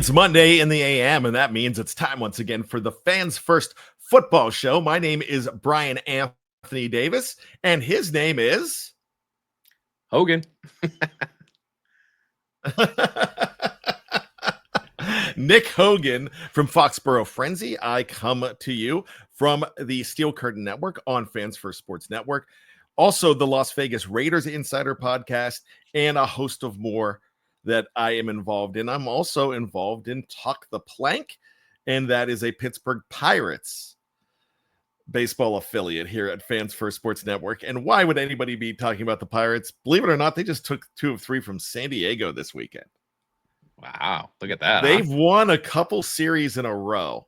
It's Monday in the AM, and that means it's time once again for the Fans First Football Show. My name is Bryan Anthony Davis, and his name is Hogan. Nick Hogan from Foxborough Frenzy. I come to you from the Steel Curtain Network on Fans First Sports Network, also the Las Vegas Raiders Insider Podcast, and a host of more that I am involved in. I'm also involved in Talk the Plank, and that is a Pittsburgh Pirates baseball affiliate here at Fans First Sports Network. And why would anybody be talking about the Pirates? Believe it or not, they just took 2 of 3 from San Diego this weekend. Wow, look at that. They've won a couple series in a row,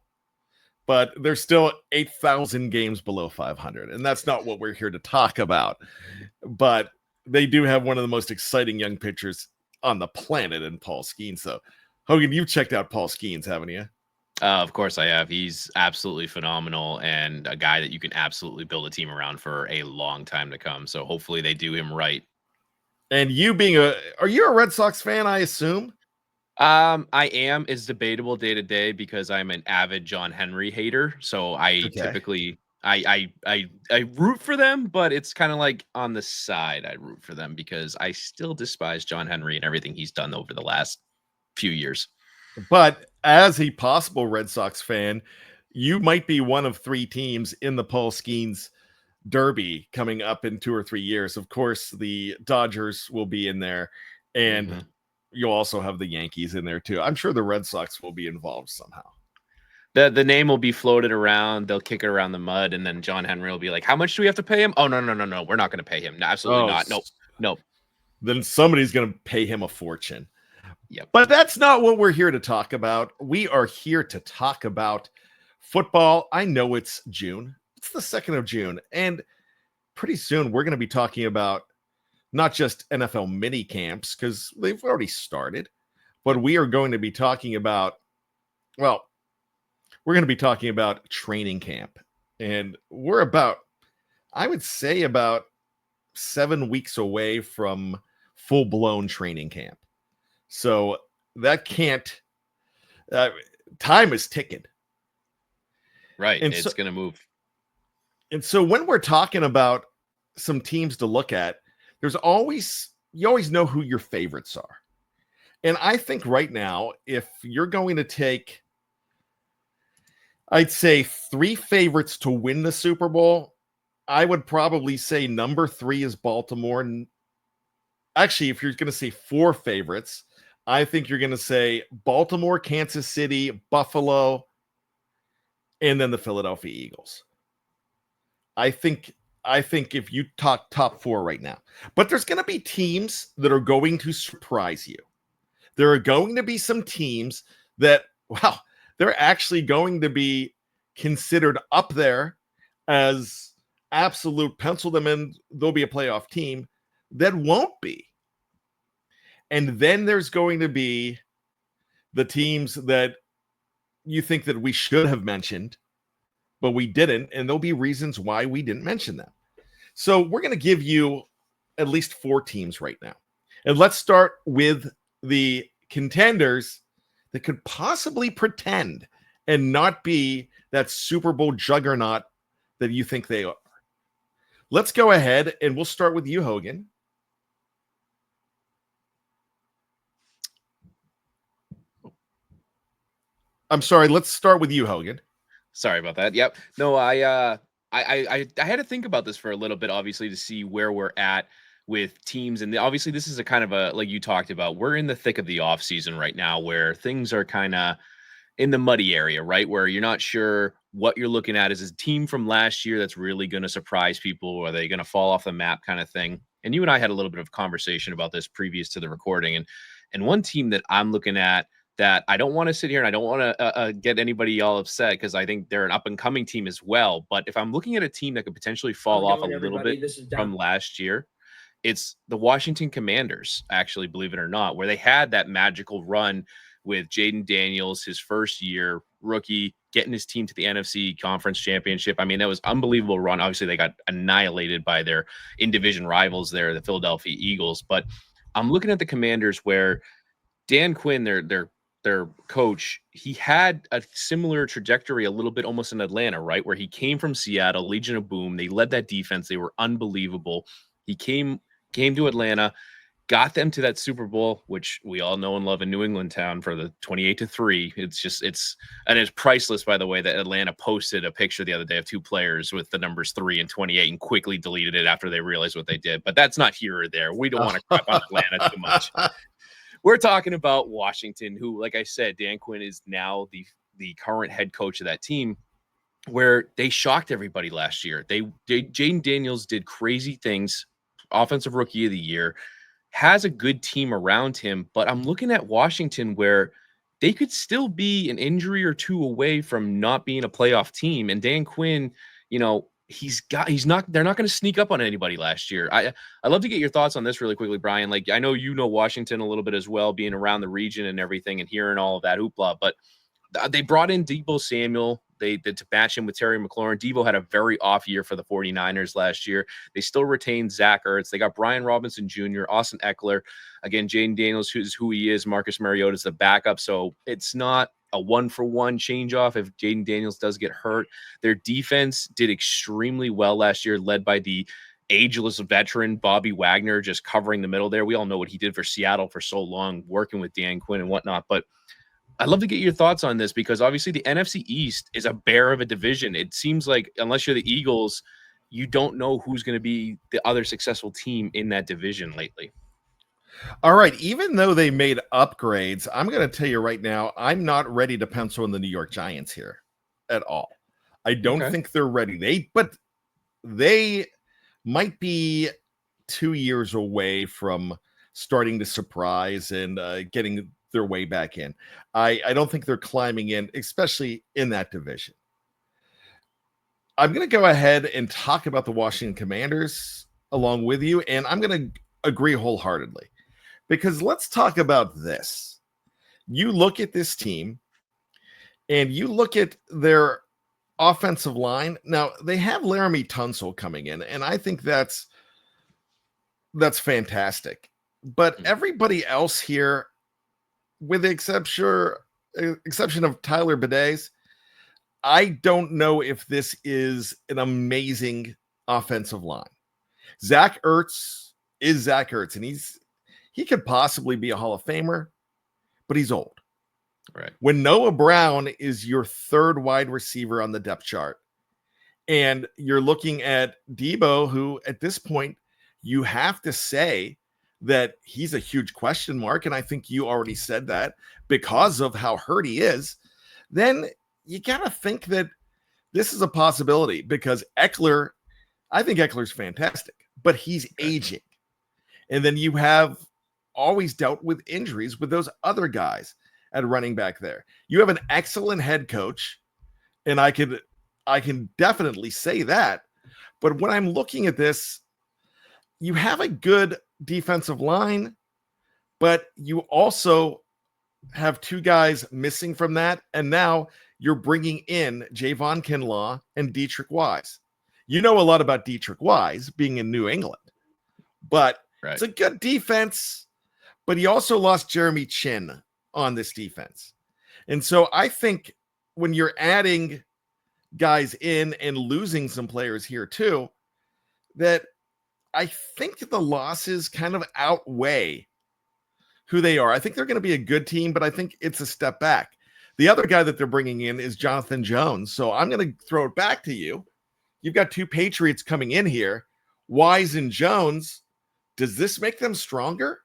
but they're still 8,000 games below 500. And that's not what we're here to talk about. But they do have one of the most exciting young pitchers on the planet in Paul Skeens. So, Hogan, you've checked out Paul Skeens, haven't you? Of course I have. He's absolutely phenomenal and a guy that you can absolutely build a team around for a long time to come. So hopefully they do him right. And you being are you a Red Sox fan, I assume? I am. It's debatable day to day because I'm an avid John Henry hater. So I typically I root for them, but it's kind of like on the side I root for them because I still despise John Henry and everything he's done over the last few years. But as a possible Red Sox fan, you might be one of 3 teams in the Paul Skeens Derby coming up in 2 or 3 years. Of course, the Dodgers will be in there, and you'll also have the Yankees in there too. I'm sure the Red Sox will be involved somehow. The name will be floated around. They'll kick it around the mud, and then John Henry will be like, "How much do we have to pay him?" "Oh, no. We're not going to pay him. No, absolutely not. Nope. Then somebody's going to pay him a fortune. Yep. But that's not what we're here to talk about. We are here to talk about football. I know it's June. It's the 2nd of June. And pretty soon we're going to be talking about not just NFL mini camps, because they've already started, but we are going to be talking about, we're going to be talking about training camp. And we're about, I would say, about 7 weeks away from full-blown training camp. So that can't, time is ticking. Right. And it's going to move. And so when we're talking about some teams to look at, you always know who your favorites are. And I think right now, if you're going to take, I'd say 3 favorites to win the Super Bowl, I would probably say number 3 is Baltimore. And actually, if you're going to say 4 favorites, I think you're going to say Baltimore, Kansas City, Buffalo, and then the Philadelphia Eagles. I think if you talk top 4 right now, but there's going to be teams that are going to surprise you. There are going to be some teams that, they're actually going to be considered up there as absolute pencil them in. They'll be a playoff team that won't be. And then there's going to be the teams that you think that we should have mentioned, but we didn't. And there'll be reasons why we didn't mention them. So we're going to give you at least 4 teams right now. And let's start with the contenders that could possibly pretend and not be that Super Bowl juggernaut that you think they are. Let's go ahead and we'll start with you, Hogan. I'm sorry. Let's start with you, Hogan. Sorry about that. Yep. No, I had to think about this for a little bit, obviously, to see where we're at with teams. And obviously, this is a kind of a, like you talked about, we're in the thick of the off season right now where things are kind of in the muddy area, right? Where you're not sure what you're looking at. Is a team from last year that's really going to surprise people? Or are they going to fall off the map kind of thing? And you and I had a little bit of conversation about this previous to the recording. And one team that I'm looking at that I don't want to sit here and I don't want to get anybody all upset because I think they're an up and coming team as well. But if I'm looking at a team that could potentially fall off a little bit from last year, it's the Washington Commanders, actually, believe it or not, where they had that magical run with Jaden Daniels, his first year, rookie, getting his team to the NFC Conference Championship. I mean, that was unbelievable run. Obviously, they got annihilated by their in-division rivals there, the Philadelphia Eagles. But I'm looking at the Commanders where Dan Quinn, their their coach, he had a similar trajectory a little bit almost in Atlanta, right? Where he came from Seattle, Legion of Boom. They led that defense. They were unbelievable. He came to Atlanta, got them to that Super Bowl, which we all know and love in New England town for the 28-3. It's priceless, by the way, that Atlanta posted a picture the other day of two players with the numbers 3 and 28 and quickly deleted it after they realized what they did. But that's not here or there. We don't want to crap on Atlanta too much. We're talking about Washington, who, like I said, Dan Quinn is now the current head coach of that team, where they shocked everybody last year. Jaden Daniels did crazy things, offensive rookie of the year, has a good team around him, but I'm looking at Washington where they could still be an injury or two away from not being a playoff team. And Dan Quinn, they're not going to sneak up on anybody last year. I'd love to get your thoughts on this really quickly, Bryan. Like, I know you know Washington a little bit as well, being around the region and everything and hearing all of that hoopla, but they brought in Deebo Samuel. They did to match him with Terry McLaurin. Deebo had a very off year for the 49ers last year. They still retained Zach Ertz. They got Brian Robinson Jr., Austin Eckler. Again, Jaden Daniels, who's who he is. Marcus Mariota's the backup. So it's not a one-for-one change-off if Jaden Daniels does get hurt. Their defense did extremely well last year, led by the ageless veteran Bobby Wagner, just covering the middle there. We all know what he did for Seattle for so long, working with Dan Quinn and whatnot. But I'd love to get your thoughts on this because obviously the NFC East is a bear of a division. It seems like unless you're the Eagles, you don't know who's going to be the other successful team in that division lately. All right. Even though they made upgrades, I'm going to tell you right now, I'm not ready to pencil in the New York Giants here at all. I don't think they're ready. But they might be 2 years away from starting to surprise and getting their way back in. I don't think they're climbing in, especially in that division. I'm going to go ahead and talk about the Washington Commanders along with you, and I'm going to agree wholeheartedly because let's talk about this. You look at this team and you look at their offensive line. Now, they have Laramie Tunsil coming in, and I think that's fantastic. But everybody else here, with the exception of Tyler Bidace, I don't know if this is an amazing offensive line. Zach Ertz is Zach Ertz, and he could possibly be a Hall of Famer, but he's old. Right. When Noah Brown is your third wide receiver on the depth chart, and you're looking at Deebo, who at this point you have to say that he's a huge question mark, and I think you already said that because of how hurt he is, then you got to think that this is a possibility because Eckler, I think Eckler's fantastic, but he's aging. And then you have always dealt with injuries with those other guys at running back there. You have an excellent head coach, and I can definitely say that. But when I'm looking at this, you have a good defensive line, but you also have two guys missing from that. And now you're bringing in Javon Kinlaw and Dietrich Wise. You know a lot about Dietrich Wise being in New England, but It's a good defense, but he also lost Jeremy Chin on this defense. And so I think when you're adding guys in and losing some players here too, that I think the losses kind of outweigh who they are. I think they're going to be a good team, but I think it's a step back. The other guy that they're bringing in is Jonathan Jones. So I'm going to throw it back to you. You've got two Patriots coming in here, Wise and Jones. Does this make them stronger?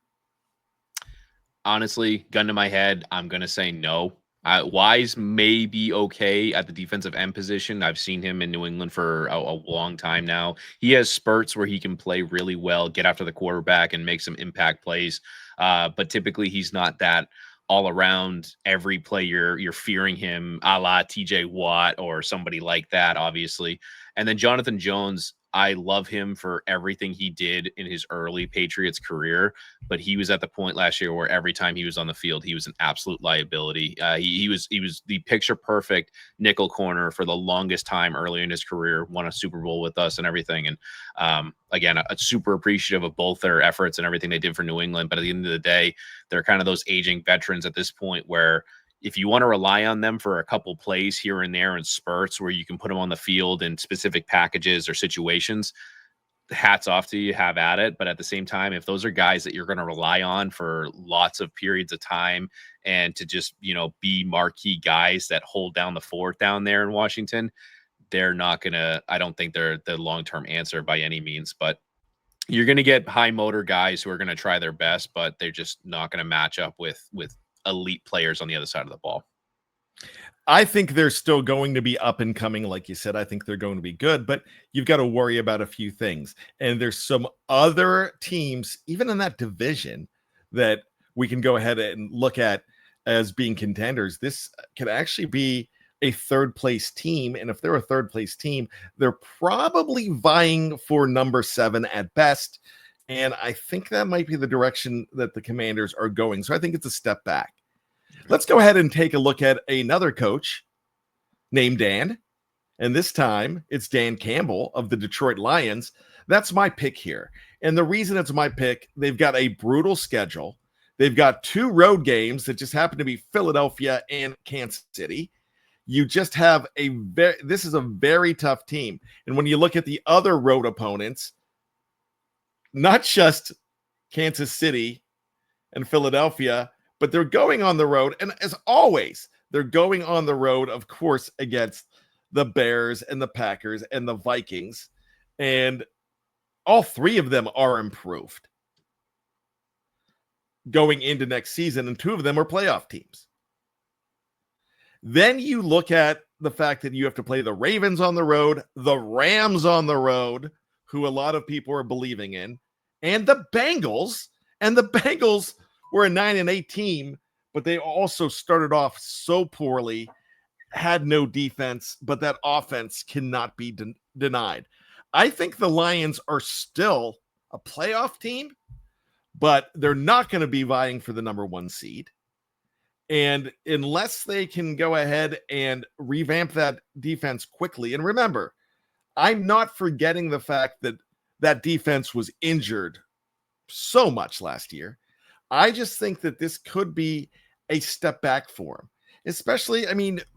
Honestly, gun to my head, I'm going to say no. Wise may be okay at the defensive end position. I've seen him in New England for a long time now. He has spurts where he can play really well, get after the quarterback, and make some impact plays. But typically, he's not that all around every play you're fearing him, a la TJ Watt or somebody like that, obviously. And then Jonathan Jones, I love him for everything he did in his early Patriots career, but he was at the point last year where every time he was on the field, he was an absolute liability. He was the picture perfect nickel corner for the longest time earlier in his career. Won a Super Bowl with us and everything. And again, super appreciative of both their efforts and everything they did for New England. But at the end of the day, they're kind of those aging veterans at this point where if you want to rely on them for a couple plays here and there in spurts where you can put them on the field in specific packages or situations, hats off to you, have at it. But at the same time, if those are guys that you're going to rely on for lots of periods of time and to just, be marquee guys that hold down the fort down there in Washington, they're not going to, I don't think they're the long-term answer by any means, but you're going to get high motor guys who are going to try their best, but they're just not going to match up with elite players on the other side of the ball. I think they're still going to be up and coming. Like you said, I think they're going to be good, but you've got to worry about a few things. And there's some other teams, even in that division, that we can go ahead and look at as being contenders. This could actually be a third place team. And if they're a third place team, they're probably vying for number 7 at best. And I think that might be the direction that the Commanders are going. So I think it's a step back. Let's go ahead and take a look at another coach named Dan. And this time it's Dan Campbell of the Detroit Lions. That's my pick here. And the reason it's my pick, they've got a brutal schedule. They've got 2 road games that just happen to be Philadelphia and Kansas City. You just have this is a very tough team. And when you look at the other road opponents, not just Kansas City and Philadelphia, but they're going on the road. And as always, they're going on the road, of course, against the Bears and the Packers and the Vikings. And all 3 of them are improved going into next season. And 2 of them are playoff teams. Then you look at the fact that you have to play the Ravens on the road, the Rams on the road, who a lot of people are believing in, and the Bengals. And the Bengals were a 9-8 team, but they also started off so poorly, had no defense, but that offense cannot be denied. I think the Lions are still a playoff team, but they're not going to be vying for the number 1 seed. And unless they can go ahead and revamp that defense quickly, and remember, I'm not forgetting the fact that that defense was injured so much last year. I just think that this could be a step back for him, especially,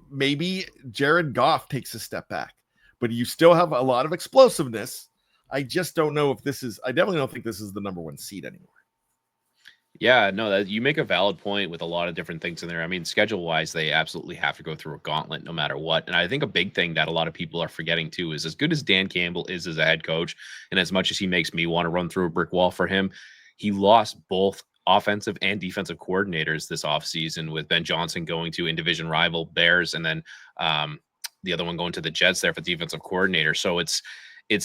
maybe Jared Goff takes a step back, but you still have a lot of explosiveness. I just don't know if I definitely don't think this is the number 1 seed anymore. Yeah, no, you make a valid point with a lot of different things in there. Schedule wise, they absolutely have to go through a gauntlet no matter what. And I think a big thing that a lot of people are forgetting too is as good as Dan Campbell is as a head coach, and as much as he makes me want to run through a brick wall for him, he lost both offensive and defensive coordinators this offseason, with Ben Johnson going to in-division rival Bears, and then the other one going to the Jets there for defensive coordinator. So it's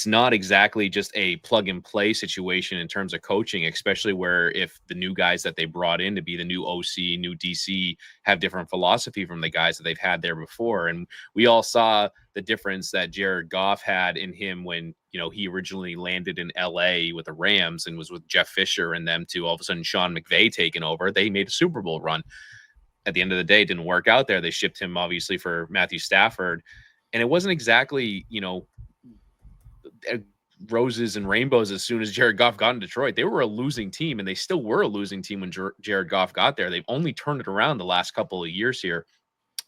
not exactly just a plug and play situation in terms of coaching, especially where if the new guys that they brought in to be the new OC, new DC have different philosophy from the guys that they've had there before. And we all saw the difference that Jared Goff had in him when, he originally landed in LA with the Rams and was with Jeff Fisher and them, to all of a sudden Sean McVay taking over. They made a Super Bowl run. At the end of the day, it didn't work out there. They shipped him obviously for Matthew Stafford. And it wasn't exactly, roses and rainbows as soon as Jared Goff got in Detroit. They were a losing team, and they still were a losing team when Jared Goff got there. They've only turned it around the last couple of years here.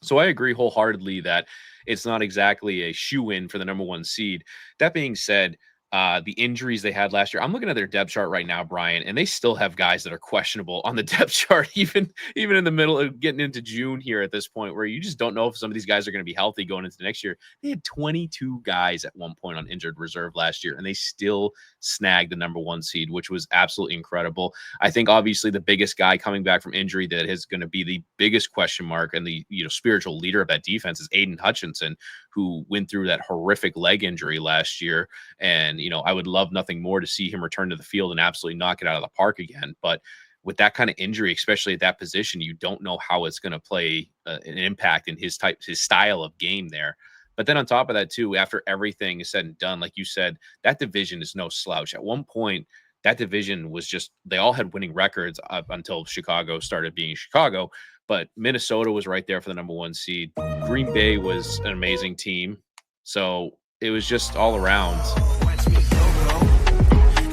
So I agree wholeheartedly that it's not exactly a shoe-in for the number 1 seed. That being said, the injuries they had last year, I'm looking at their depth chart right now, Bryan, and they still have guys that are questionable on the depth chart, even in the middle of getting into June here at this point, where you just don't know if some of these guys are going to be healthy going into next year. They had 22 guys at one point on injured reserve last year, and they still snagged the number 1 seed, which was absolutely incredible. I think obviously the biggest guy coming back from injury that is going to be the biggest question mark and the spiritual leader of that defense is Aiden Hutchinson, who went through that horrific leg injury last year. And, I would love nothing more to see him return to the field and absolutely knock it out of the park again. But with that kind of injury, especially at that position, you don't know how it's going to play an impact in his style of game there. But then on top of that too, after everything is said and done, like you said, that division is no slouch. At one point, that division was just, they all had winning records up until Chicago started being Chicago. But Minnesota was right there for the number 1 seed. Green Bay was an amazing team. So it was just all around.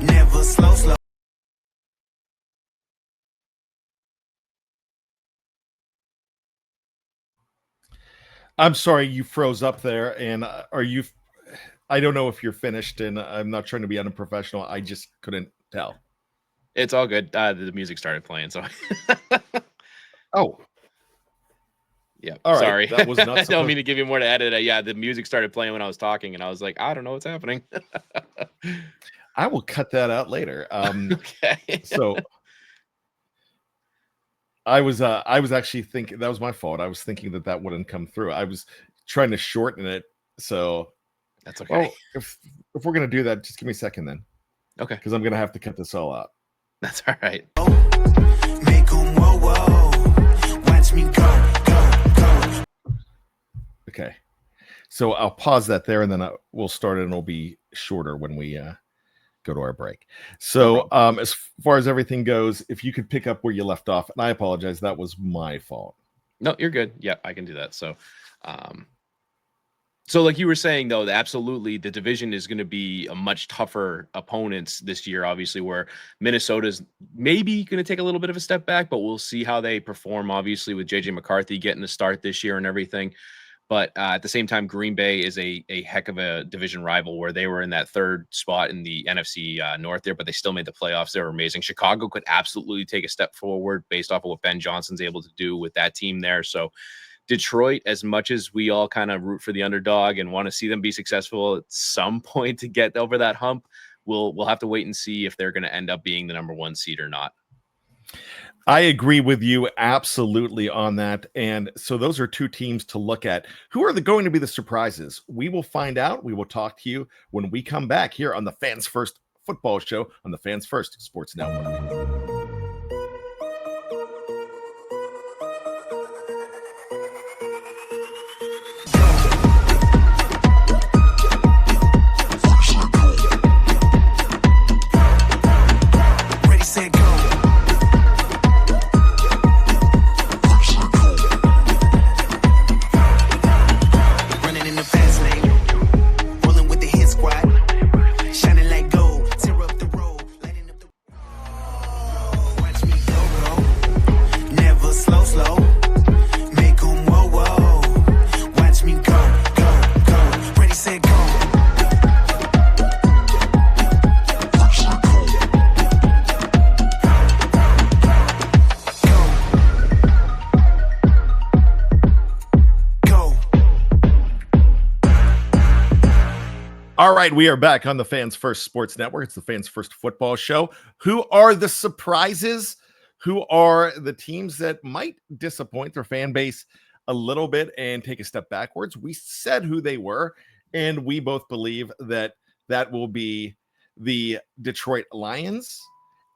Never slow. I'm sorry, you froze up there. And are you? I don't know if you're finished, and I'm not trying to be unprofessional. I just couldn't tell. It's all good. The music started playing, so. Oh, yeah. all right. Sorry, That was not. I don't mean to give you more to edit. Yeah, the music started playing when I was talking, and I was like, I don't know what's happening. I will cut that out later. Okay. So I was actually thinking that was my fault. I was thinking that wouldn't come through. I was trying to shorten it. So That's okay. Well, if we're gonna do that, just give me a second then. Okay. Because I'm gonna have to cut this all out. That's all right. Make 'em whoa, whoa. Watch me go. Okay. So I'll pause that there, and then we'll start it, and it'll be shorter when we go to our break. So as far as everything goes, if you could pick up where you left off, and I apologize, that was my fault. No, you're good. Yeah, I can do that. So, so like you were saying though, absolutely the division is going to be a much tougher opponents this year, obviously, where Minnesota's maybe going to take a little bit of a step back, but we'll see how they perform, obviously, with JJ McCarthy getting the start this year and everything. But at the same time, Green Bay is a heck of a division rival where they were in that 3rd spot in the NFC North there, but they still made the playoffs. They were amazing. Chicago could absolutely take a step forward based off of what Ben Johnson's able to do with that team there. So Detroit, as much as we all kind of root for the underdog and want to see them be successful at some point to get over that hump, we'll have to wait and see if they're going to end up being the number 1 seed or not. I agree with you absolutely on that. And so those are 2 teams to look at. Who are going to be the surprises? We will find out. We will talk to you when we come back here on the Fans First Football Show on the Fans First Sports Network. All right, we are back on the Fans First Sports Network. It's the Fans First Football Show. Who are the surprises? Who are the teams that might disappoint their fan base a little bit and take a step backwards? We said who they were, and we both believe that will be the Detroit Lions,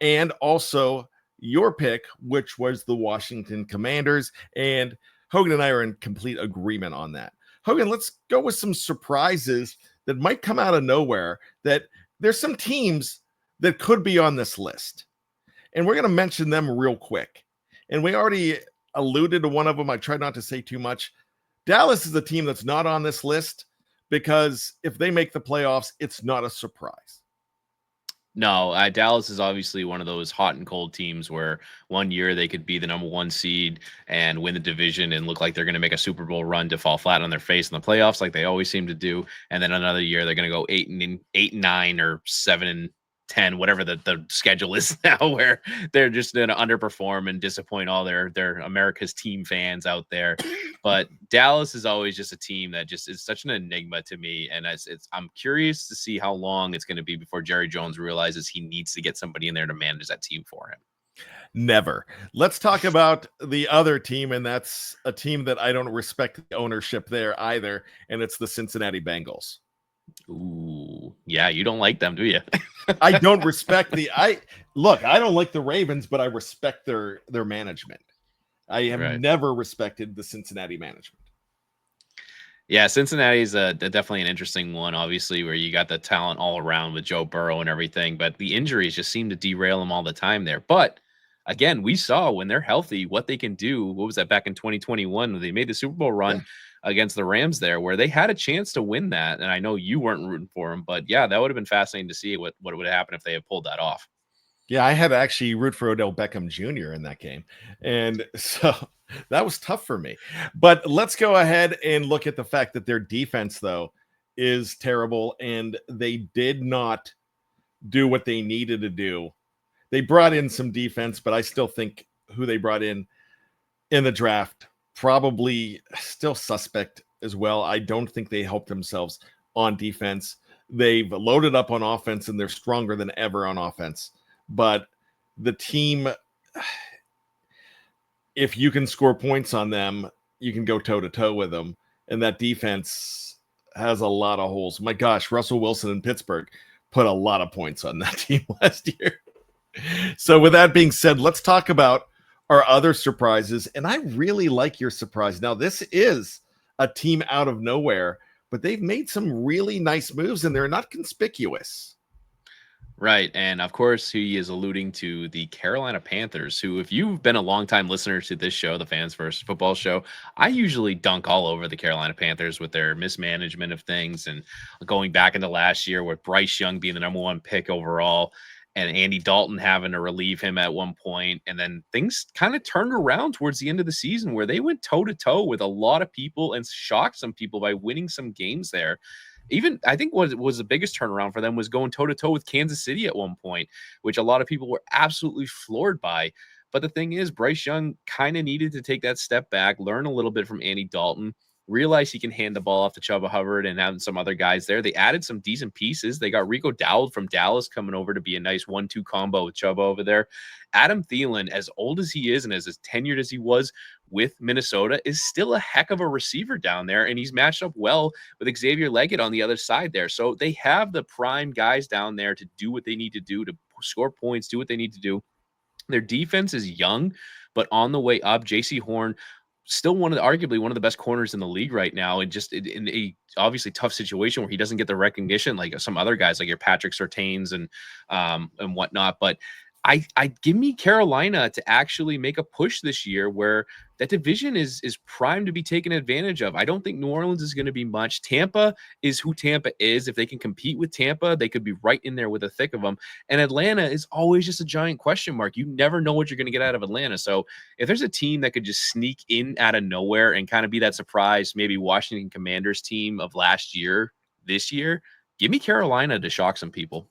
and also your pick, which was the Washington Commanders. And Hogan and I are in complete agreement on that. Hogan, let's go with some surprises that might come out of nowhere, that there's some teams that could be on this list. And we're going to mention them real quick. And we already alluded to one of them. I tried not to say too much. Dallas is a team that's not on this list because if they make the playoffs, it's not a surprise. No, Dallas is obviously one of those hot and cold teams where one year they could be the number 1 seed and win the division and look like they're going to make a Super Bowl run to fall flat on their face in the playoffs like they always seem to do. And then another year they're going to go 8-9 or 7-10, whatever the schedule is now, where they're just going to underperform and disappoint all their America's team fans out there. But Dallas is always just a team that just is such an enigma to me. And I'm curious to see how long it's going to be before Jerry Jones realizes he needs to get somebody in there to manage that team for him. Never. Let's talk about the other team, and that's a team that I don't respect the ownership there either, and it's the Cincinnati Bengals. Ooh, yeah, you don't like them, do you? I don't respect I don't like the Ravens, but I respect their management. I have never respected the Cincinnati management. Yeah, Cincinnati is definitely an interesting one, obviously, where you got the talent all around with Joe Burrow and everything, but the injuries just seem to derail them all the time there. But again, we saw when they're healthy what they can do. What was that back in 2021 when they made the Super Bowl Yeah. run against the Rams there, where they had a chance to win that? And I know you weren't rooting for them, but yeah, that would have been fascinating to see what would happen if they had pulled that off. Yeah, I had to actually root for Odell Beckham Jr. in that game. And so that was tough for me. But let's go ahead and look at the fact that their defense, though, is terrible. And they did not do what they needed to do. They brought in some defense, but I still think who they brought in the draft probably still suspect as well. I don't think they helped themselves on defense. They've loaded up on offense and they're stronger than ever on offense. But the team, if you can score points on them, you can go toe to toe with them. And that defense has a lot of holes. My gosh, Russell Wilson in Pittsburgh put a lot of points on that team last year. So, with that being said, let's talk about our other surprises. And I really like your surprise. Now, this is a team out of nowhere, but they've made some really nice moves and they're not conspicuous. Right. And of course, he is alluding to the Carolina Panthers, who, if you've been a longtime listener to this show, the Fans First Football Show, I usually dunk all over the Carolina Panthers with their mismanagement of things and going back into last year with Bryce Young being the number one pick overall and Andy Dalton having to relieve him at one point. And then things kind of turned around towards the end of the season where they went toe to toe with a lot of people and shocked some people by winning some games there. Even I think what was the biggest turnaround for them was going toe to toe with Kansas City at one point, which a lot of people were absolutely floored by. But the thing is, Bryce Young kind of needed to take that step back, learn a little bit from Andy Dalton, realize he can hand the ball off to Chuba Hubbard and having some other guys there. They added some decent pieces. They got Rico Dowd from Dallas coming over to be a nice 1-2 combo with Chuba over there. Adam Thielen, as old as he is and as tenured as he was with Minnesota, is still a heck of a receiver down there, and he's matched up well with Xavier Leggett on the other side there. So they have the prime guys down there to do what they need to do, to score points, do what they need to do. Their defense is young, but on the way up. J.C. Horn, still arguably one of the best corners in the league right now, and just in a obviously tough situation where he doesn't get the recognition like some other guys, like your Patrick Surtains and whatnot. But I give me Carolina to actually make a push this year where that division is primed to be taken advantage of. I don't think New Orleans is going to be much. Tampa is who Tampa is. If they can compete with Tampa, they could be right in there with the thick of them. And Atlanta is always just a giant question mark. You never know what you're going to get out of Atlanta. So if there's a team that could just sneak in out of nowhere and kind of be that surprise, maybe Washington Commanders team of last year, this year, give me Carolina to shock some people.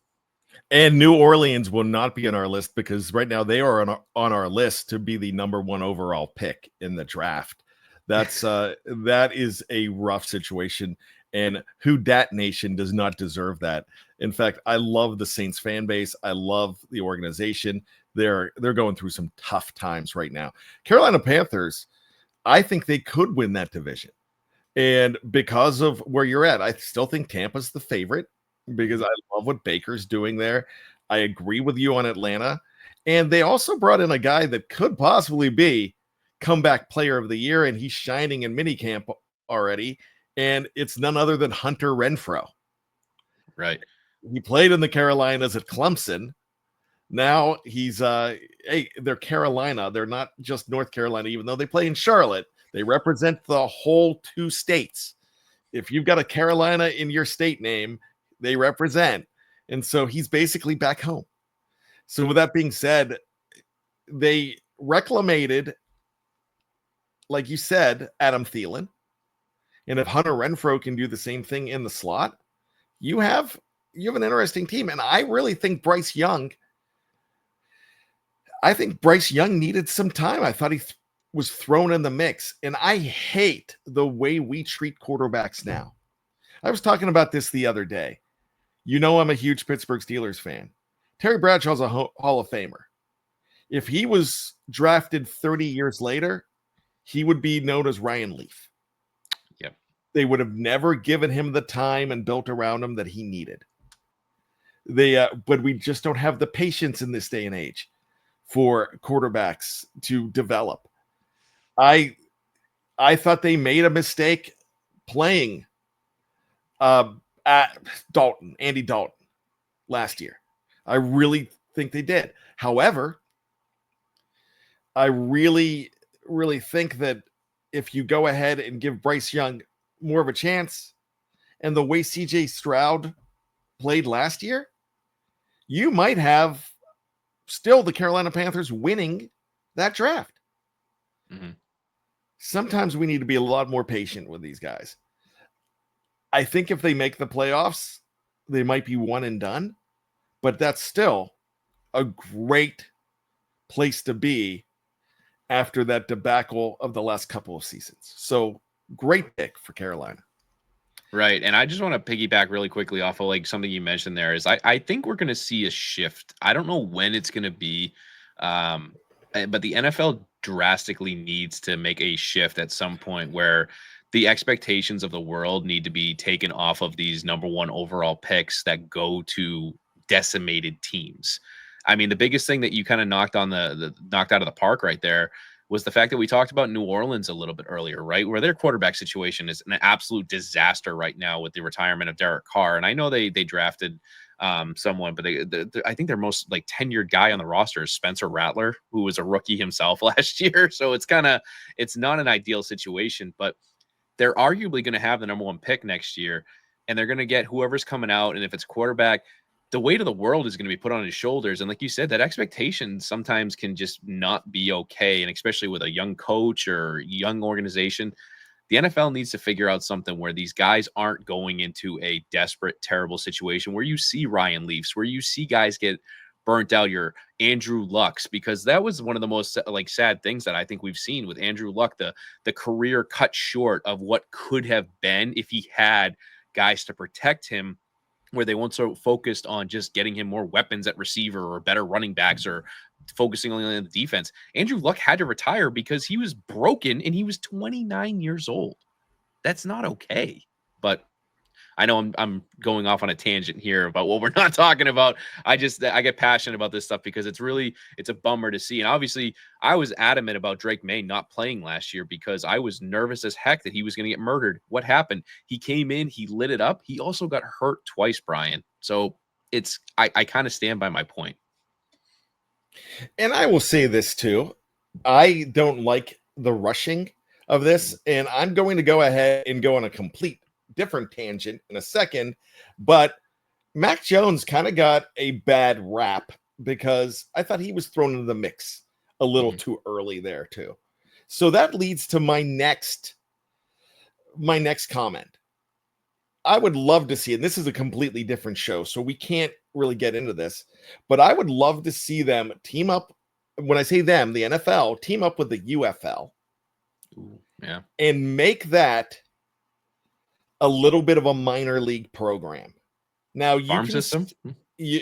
And New Orleans will not be on our list because right now they are on our list to be the number one overall pick in the draft. That's that is a rough situation, and who dat nation does not deserve that. In fact, I love the Saints fan base. I love the organization. They're going through some tough times right now. Carolina Panthers, I think they could win that division. And because of where you're at, I still think Tampa's the favorite because I love what Baker's doing there. I agree with you on Atlanta. And they also brought in a guy that could possibly be comeback player of the year, and he's shining in minicamp already. And it's none other than Hunter Renfrow. Right. He played in the Carolinas at Clemson. Now he's they're Carolina. They're not just North Carolina, even though they play in Charlotte. They represent the whole two states. If you've got a Carolina in your state name, they represent. And so he's basically back home. So with that being said, they reclamated, like you said, Adam Thielen. And if Hunter Renfrow can do the same thing in the slot, you have an interesting team. And I really think Bryce Young needed some time. I thought he was thrown in the mix. And I hate the way we treat quarterbacks now. I was talking about this the other day. You know, I'm a huge Pittsburgh Steelers fan. Terry Bradshaw's a Hall of Famer. If he was drafted 30 years later, he would be known as Ryan Leaf. Yep. They would have never given him the time and built around him that he needed. But we just don't have the patience in this day and age for quarterbacks to develop. I thought they made a mistake playing Andy Dalton last year. I really think they did. However, I really, really think that if you go ahead and give Bryce Young more of a chance, and the way CJ Stroud played last year, you might have still the Carolina Panthers winning that draft. Mm-hmm. Sometimes we need to be a lot more patient with these guys. I think if they make the playoffs, they might be one and done, but that's still a great place to be after that debacle of the last couple of seasons. So great pick for Carolina. Right. And I just want to piggyback really quickly off of like something you mentioned there is I think we're going to see a shift. I don't know when it's going to be, but the NFL drastically needs to make a shift at some point where the expectations of the world need to be taken off of these number one overall picks that go to decimated teams. I mean, the biggest thing that you kind of knocked on the knocked out of the park right there was the fact that we talked about New Orleans a little bit earlier, right? Where their quarterback situation is an absolute disaster right now with the retirement of Derek Carr. And I know they drafted someone, but I think their most like tenured guy on the roster is Spencer Rattler, who was a rookie himself last year. So it's not an ideal situation, but they're arguably going to have the number one pick next year, and they're going to get whoever's coming out. And if it's quarterback, the weight of the world is going to be put on his shoulders. And like you said, that expectation sometimes can just not be okay. And especially with a young coach or young organization, the NFL needs to figure out something where these guys aren't going into a desperate, terrible situation where you see Ryan Leafs, where you see guys get burnt out, your Andrew Lucks, because that was one of the most like sad things that I think we've seen with Andrew Luck, the career cut short of what could have been if he had guys to protect him, where they weren't so focused on just getting him more weapons at receiver or better running backs or focusing only on the defense. Andrew Luck had to retire because he was broken and he was 29 years old. That's not okay. But I know I'm going off on a tangent here about what we're not talking about. I get passionate about this stuff because it's a bummer to see. And obviously I was adamant about Drake May not playing last year because I was nervous as heck that he was going to get murdered. What happened? He came in, he lit it up. He also got hurt twice, Bryan. So I kind of stand by my point. And I will say this too. I don't like the rushing of this, and I'm going to go ahead and go on a complete different tangent in a second, but Mac Jones kind of got a bad rap because I thought he was thrown into the mix a little too early there too. So that leads to my next comment. I would love to see, and this is a completely different show, so we can't really get into this, but I would love to see them team up. When I say them, the NFL team up with the UFL. Ooh, yeah. And make that a little bit of a minor league program. Now you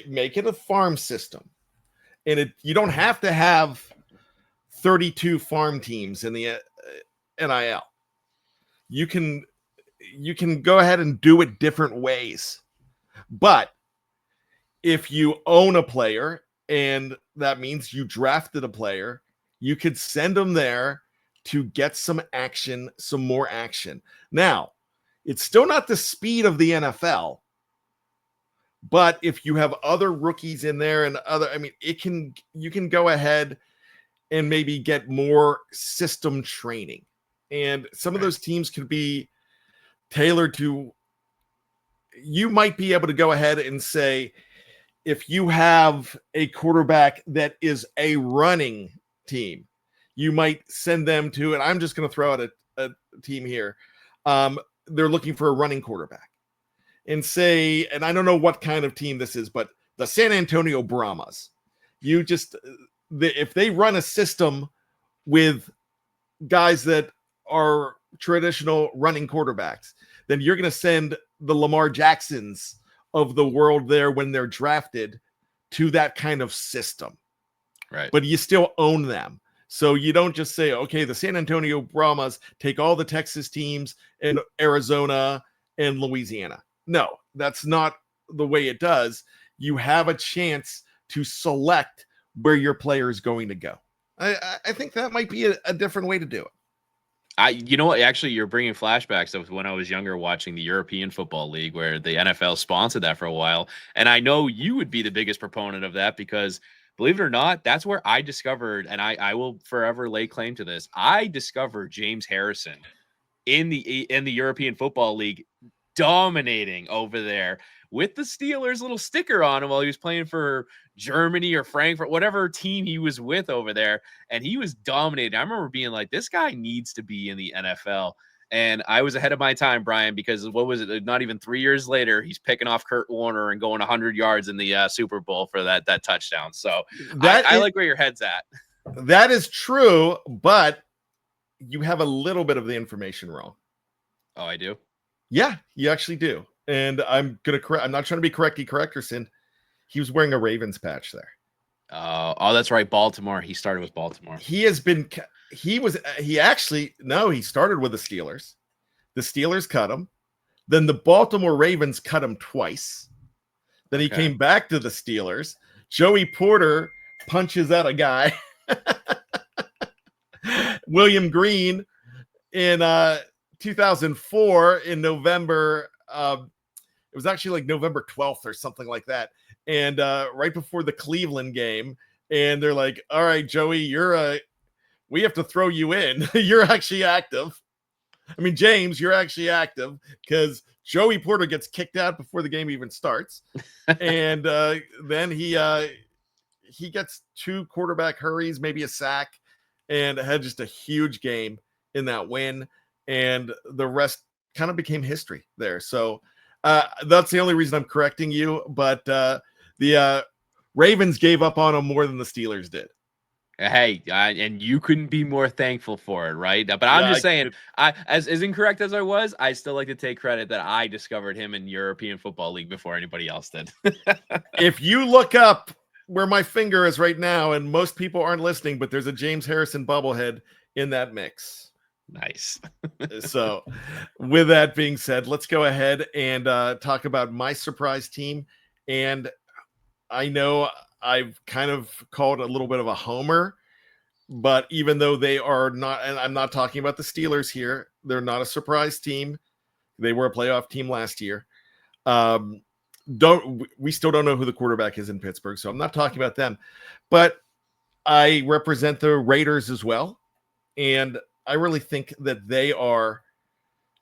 make it a farm system, and you don't have to have 32 farm teams in the NIL. You can go ahead and do it different ways. But if you own a player, and that means you drafted a player, you could send them there to get some action, some more action. Now, it's still not the speed of the NFL, but if you have other rookies in there and you can go ahead and maybe get more system training. And some of those teams could be tailored to, you might be able to go ahead and say, if you have a quarterback that is a running team, you might send them to, and I'm just going to throw out a team here. They're looking for a running quarterback, and say, and I don't know what kind of team this is, but the San Antonio Brahmas, if they run a system with guys that are traditional running quarterbacks, then you're going to send the Lamar Jacksons of the world there when they're drafted to that kind of system. Right. But you still own them. So you don't just say, okay, the San Antonio Brahmas take all the Texas teams and Arizona and Louisiana. No, that's not the way it does. You have a chance to select where your player is going to go. I think that might be a different way to do it. You know what? Actually, you're bringing flashbacks of when I was younger watching the European Football League, where the NFL sponsored that for a while. And I know you would be the biggest proponent of that because, believe it or not, that's where I discovered, and I will forever lay claim to this. I discovered James Harrison in the European Football League, dominating over there with the Steelers little sticker on him while he was playing for Germany or Frankfurt, whatever team he was with over there. And he was dominating. I remember being like, this guy needs to be in the NFL. And I was ahead of my time, Bryan, because what was it? Not even 3 years later, he's picking off Kurt Warner and going 100 yards in the Super Bowl for that touchdown. So I like where your head's at. That is true, but you have a little bit of the information wrong. Oh, I do? Yeah, you actually do. And I'm not trying to be correcterson. He was wearing a Ravens patch there. Oh, that's right. Baltimore. He started with Baltimore. He started with the Steelers. The Steelers cut him. Then the Baltimore Ravens cut him twice. Then he came back to the Steelers. Joey Porter punches out a guy. William Green in 2004 in November. It was actually like November 12th or something like that. And right before the Cleveland game. And they're like, all right, Joey, we have to throw you in. You're actually active. I mean, James, you're actually active because Joey Porter gets kicked out before the game even starts. And then he gets 2 quarterback hurries, maybe a sack, and had just a huge game in that win. And the rest kind of became history there. So that's the only reason I'm correcting you. But the Ravens gave up on him more than the Steelers did. Hey, and you couldn't be more thankful for it, right? But I'm just saying, as incorrect as I was, I still like to take credit that I discovered him in European Football League before anybody else did. If you look up where my finger is right now, and most people aren't listening, but there's a James Harrison bobblehead in that mix. Nice. So with that being said, let's go ahead and talk about my surprise team. And I know I've kind of called a little bit of a homer, but even though they are not, and I'm not talking about the Steelers here, they're not a surprise team. They were a playoff team last year. We still don't know who the quarterback is in Pittsburgh, so I'm not talking about them. But I represent the Raiders as well, and I really think that they are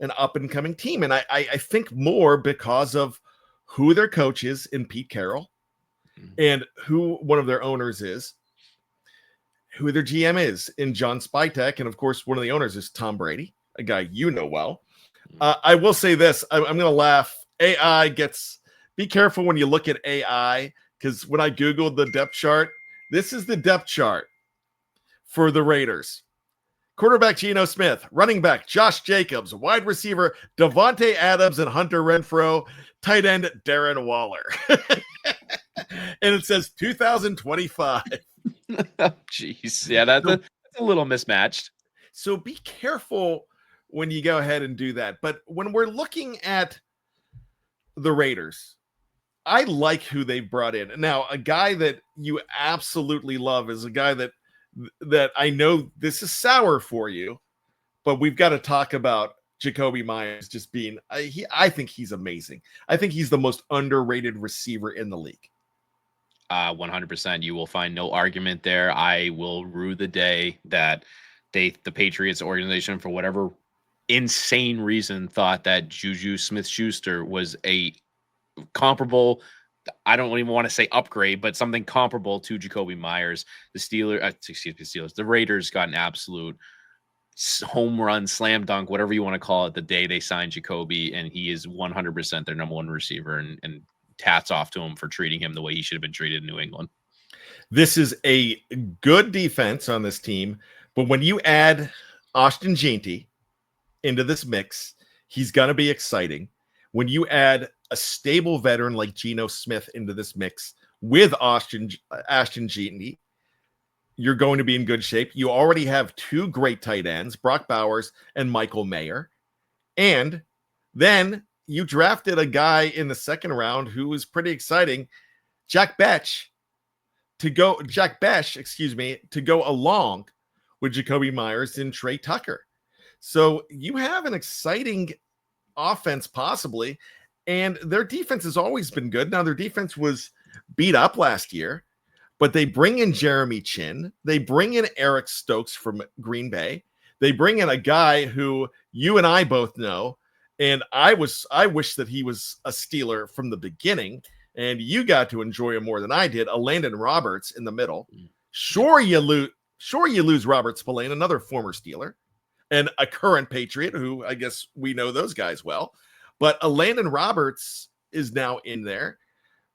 an up-and-coming team. And I think more because of who their coach is in Pete Carroll, and who one of their owners is, who their GM is in John Spytek, and of course, one of the owners is Tom Brady, a guy you know well. I will say this, I'm going to laugh. Be careful when you look at AI, because when I Googled the depth chart, this is the depth chart for the Raiders. Quarterback Geno Smith, running back Josh Jacobs, wide receiver Devontae Adams and Hunter Renfrow, tight end Darren Waller. And it says 2025. Oh, jeez. Yeah, that's a little mismatched. So be careful when you go ahead and do that. But when we're looking at the Raiders, I like who they brought in. Now, a guy that you absolutely love is a guy that I know this is sour for you, but we've got to talk about Jakobi Meyers just being, I think he's amazing. I think he's the most underrated receiver in the league. 100%. You will find no argument there. I will rue the day that the Patriots organization, for whatever insane reason, thought that Juju Smith-Schuster was a comparable, I don't even want to say upgrade, but something comparable to Jakobi Meyers. The Raiders got an absolute home run, slam dunk, whatever you want to call it, the day they signed Jakobi, and he is 100% their number one receiver, and hats off to him for treating him the way he should have been treated in New England. This is a good defense on this team, but when you add Austin Jeanty into this mix, he's going to be exciting. When you add a stable veteran like Geno Smith into this mix with Ashton Jeanty, you're going to be in good shape. You already have 2 great tight ends, Brock Bowers and Michael Mayer. And then you drafted a guy in the second round who was pretty exciting, Jack Besh, to go along with Jakobi Meyers and Trey Tucker. So you have an exciting offense possibly, and their defense has always been good. Now their defense was beat up last year, but they bring in Jeremy Chin. They bring in Eric Stokes from Green Bay. They bring in a guy who you and I both know, and I wish that he was a Steeler from the beginning, and you got to enjoy him more than I did. A Landon Roberts in the middle. Sure, you lose Robert Spillane, another former Steeler, and a current Patriot, who I guess we know those guys well. But a Landon Roberts is now in there.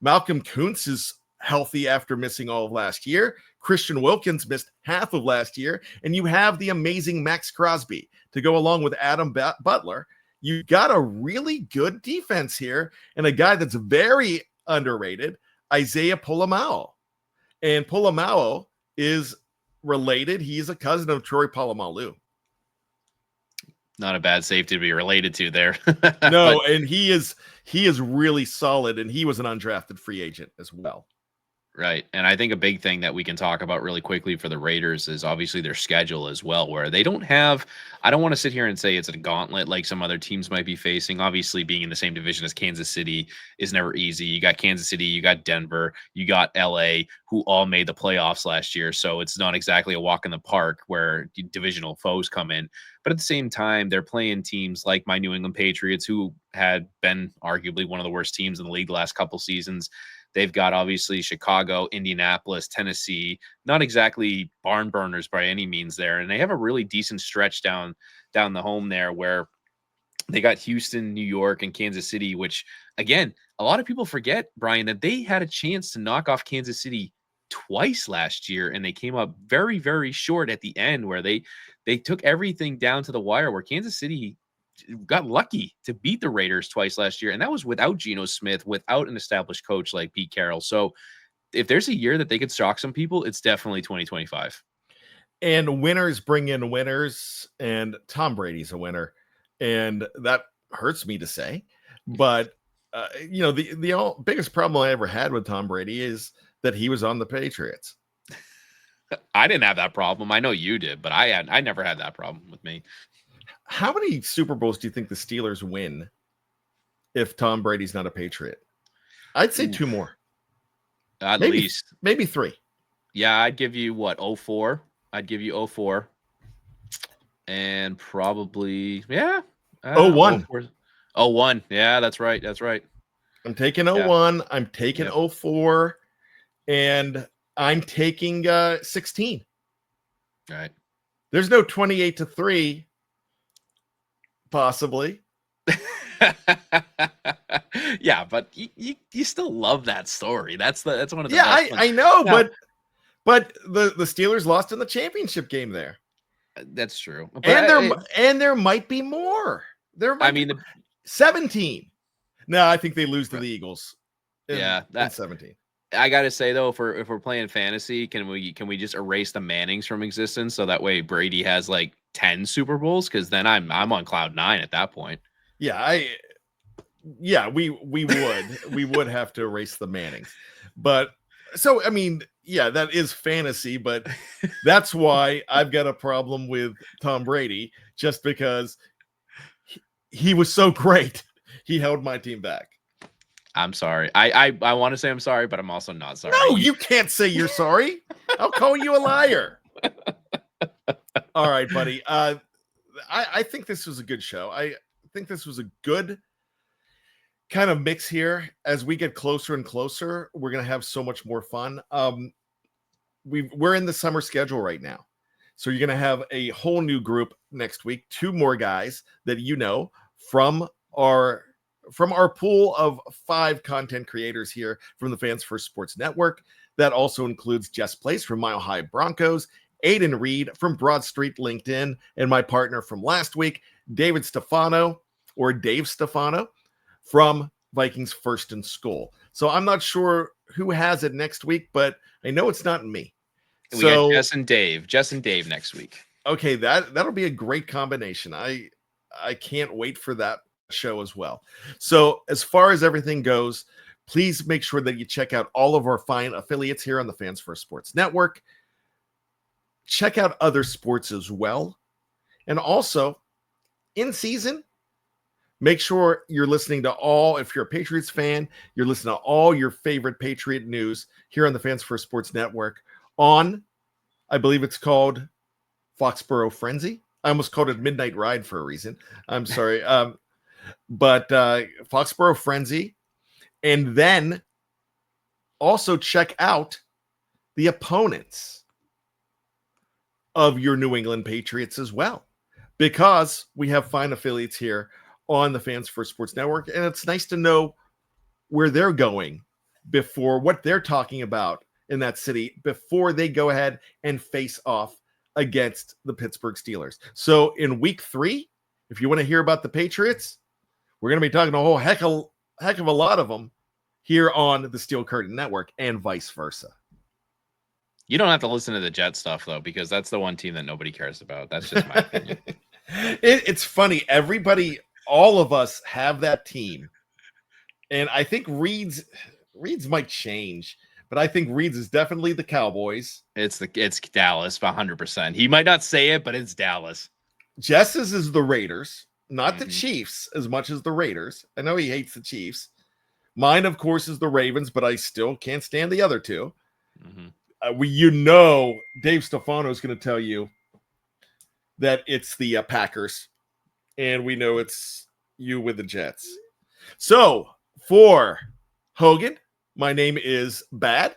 Malcolm Kuntz is healthy after missing all of last year. Christian Wilkins missed half of last year. And you have the amazing Max Crosby to go along with Adam Butler. You got a really good defense here and a guy that's very underrated, Isaiah Polamalu. And Polamalu is related. He's a cousin of Troy Polamalu. Not a bad safety to be related to there. No, and he is really solid, and he was an undrafted free agent as well. Right. And I think a big thing that we can talk about really quickly for the Raiders is obviously their schedule as well, where they don't have, I don't want to sit here and say it's a gauntlet like some other teams might be facing. Obviously, being in the same division as Kansas City is never easy. You got Kansas City, you got Denver, you got LA, who all made the playoffs last year. So it's not exactly a walk in the park where divisional foes come in. But at the same time, they're playing teams like my New England Patriots, who had been arguably one of the worst teams in the league the last couple seasons. They've got obviously Chicago, Indianapolis, Tennessee, not exactly barn burners by any means there. And they have a really decent stretch down the home there where they got Houston, New York, and Kansas City, which, again, a lot of people forget, Bryan, that they had a chance to knock off Kansas City twice last year, and they came up very, very short at the end where they took everything down to the wire, where Kansas City got lucky to beat the Raiders twice last year. And that was without Geno Smith, without an established coach like Pete Carroll. So if there's a year that they could shock some people, it's definitely 2025. And winners bring in winners, and Tom Brady's a winner. And that hurts me to say, but the biggest problem I ever had with Tom Brady is that he was on the Patriots. I didn't have that problem. I know you did, but I never had that problem with me. How many Super Bowls do you think the Steelers win if Tom Brady's not a Patriot? I'd say two more. At maybe, least. Maybe three. Yeah, I'd give you, 04? I'd give you 04. And probably, 01. 01. Yeah, that's right. That's right. I'm taking 01. I'm taking 04. And I'm taking 16. All right. There's no 28-3. Possibly. Yeah, but you still love that story. That's one of the best ones. I know, yeah. but the Steelers lost in the championship game there. That's true. But there might be more. There might be 17. No, I think they lose to the Eagles. In 17. I gotta say though, if we're playing fantasy, can we just erase the Mannings from existence so that way Brady has like 10 Super Bowls? Because then I'm on cloud 9 at that point. We would have to erase the Mannings. But so I mean, that is fantasy, but that's why I've got a problem with Tom Brady, just because he was so great. He held my team back. I'm sorry. I want to say I'm sorry, but I'm also not sorry. No, you can't say you're sorry. I'll call you a liar. All right, buddy. I think this was a good show. I think this was a good kind of mix here. As we get closer and closer, we're going to have so much more fun. We're in the summer schedule right now. So you're going to have a whole new group next week. 2 more guys that you know from our pool of 5 content creators here from the Fans First Sports Network. That also includes Jess Place from Mile High Broncos, Aidan Reed from Broad Street LinkedIn, and my partner from last week, Dave Stefano from Vikings First and Skull. So I'm not sure who has it next week, but I know it's not me. We got Jess and Dave next week. Okay, that'll be a great combination. I can't wait for that show as well. So as far as everything goes, please make sure that you check out all of our fine affiliates here on the Fans First Sports Network. Check out other sports as well. And also in season, make sure you're listening to all, if you're a Patriots fan, you're listening to all your favorite Patriot news here on the Fans First Sports Network on, I believe it's called Foxborough Frenzy. I almost called it Midnight Ride for a reason. I'm sorry. But Foxborough Frenzy. And then also check out the opponents of your New England Patriots as well, because we have fine affiliates here on the Fans First Sports Network. And it's nice to know where they're going before, what they're talking about in that city before they go ahead and face off against the Pittsburgh Steelers. So in week 3, if you want to hear about the Patriots, we're going to be talking a whole heck of a lot of them here on the Steel Curtain Network and vice versa. You don't have to listen to the Jet stuff, though, because that's the one team that nobody cares about. That's just my opinion. It's funny. Everybody, all of us have that team. And I think Reed's might change, but I think Reed's is definitely the Cowboys. It's Dallas, 100%. He might not say it, but it's Dallas. Jess's is the Raiders, not the Chiefs as much as the Raiders. I know he hates the Chiefs. Mine, of course, is the Ravens, but I still can't stand the other two. Dave Stefano is going to tell you that it's the Packers, and we know it's you with the Jets. So for Hogan, my name is Bad.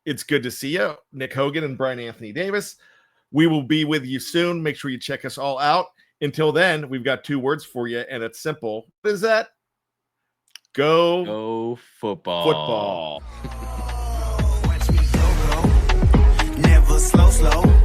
It's good to see you, Nick Hogan and Bryan Anthony Davis. We will be with you soon. Make sure you check us all out. Until then, we've got 2 words for you, and it's simple. What is that? Go football. Watch me go. Never slow.